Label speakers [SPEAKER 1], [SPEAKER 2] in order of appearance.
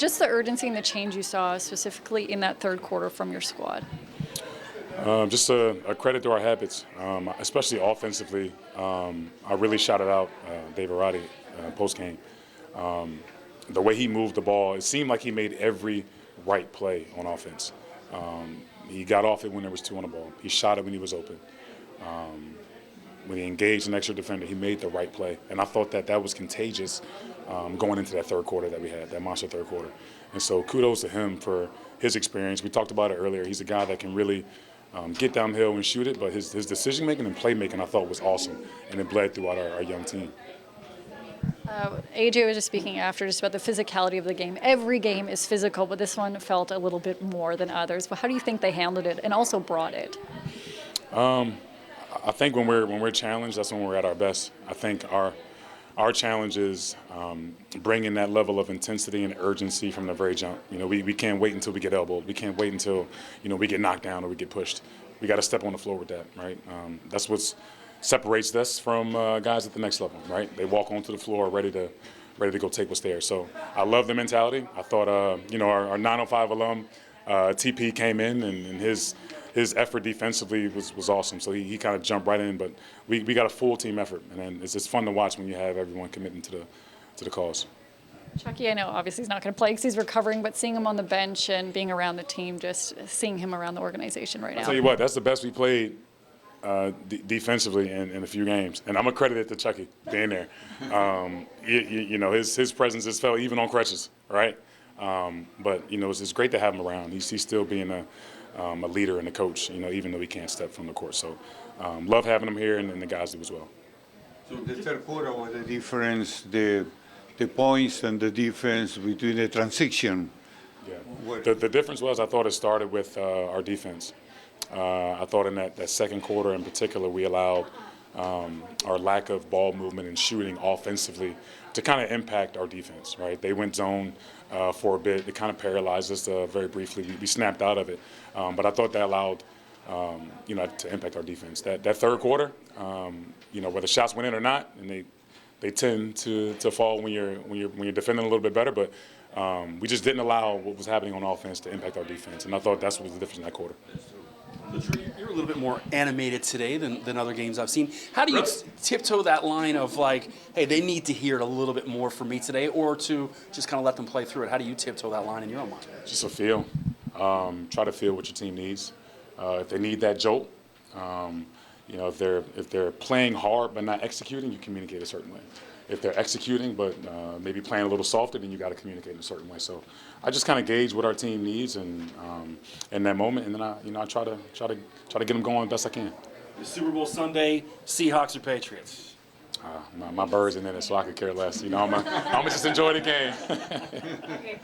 [SPEAKER 1] just the urgency and the change you saw specifically in that third quarter from your squad.
[SPEAKER 2] Just a credit to our habits, especially offensively. I really shouted out David Roddy post-game. The way he moved the ball, it seemed like he made every right play on offense. He got off it when there was 2 on the ball. He shot it when he was open. When he engaged an extra defender, he made the right play. And I thought that was contagious going into that third quarter that we had, that monster third quarter. And so kudos to him for his experience. We talked about it earlier. He's a guy that can really get downhill and shoot it, but his decision-making and playmaking I thought was awesome, and it bled throughout our young team.
[SPEAKER 1] AJ was just speaking after just about the physicality of the game. Every game is physical, but this one felt a little bit more than others. But how do you think they handled it and also brought it?
[SPEAKER 2] I think when we're challenged, that's when we're at our best. I think our challenge is bringing that level of intensity and urgency from the very jump. You know, we can't wait until we get elbowed. We can't wait until, you know, we get knocked down or we get pushed. We got to step on the floor with that, right? That's what separates us from guys at the next level, right? They walk onto the floor ready to go take what's there. So I love the mentality. I thought, you know, our 905 alum, TP came in and his effort defensively was awesome. So he kind of jumped right in, but we got a full team effort, and then it's just fun to watch when you have everyone committing to the cause.
[SPEAKER 1] Chucky, I know obviously he's not going to play because he's recovering, but seeing him on the bench and being around the team, just seeing him around the organization right now.
[SPEAKER 2] I'll tell you what, that's the best we played defensively in a few games, and I'm accredited to Chucky being there. You know, his presence is felt even on crutches, right? But you know, it's great to have him around. He's still being a leader and a coach, you know, even though he can't step from the court. So love having him here, and the guys do as well.
[SPEAKER 3] So the third quarter was the difference, the points and the defense between the transition.
[SPEAKER 2] Yeah. The difference was I thought it started with our defense. I thought in that second quarter in particular we allowed our lack of ball movement and shooting offensively to kind of impact our defense, right? They went zone for a bit. It kind of paralyzed us very briefly. We snapped out of it. But I thought that allowed, you know, to impact our defense. That third quarter, you know, whether shots went in or not, and they tend to fall when you're defending a little bit better, but we just didn't allow what was happening on offense to impact our defense. And I thought that's what was the difference in that quarter.
[SPEAKER 4] You're a little bit more animated today than other games I've seen. How do you tiptoe that line of like, hey, they need to hear it a little bit more from me today, or to just kind of let them play through it? How do you tiptoe that line in your own mind?
[SPEAKER 2] Just a feel. Try to feel what your team needs. If they need that jolt, you know, if they're playing hard but not executing, you communicate a certain way. If they're executing but maybe playing a little softer, then you got to communicate in a certain way. So I just kind of gauge what our team needs and in that moment, and then I try to get them going best I can.
[SPEAKER 4] The Super Bowl Sunday, Seahawks or Patriots?
[SPEAKER 2] My birds in it, so I could care less. You know, I'm gonna just enjoy the game.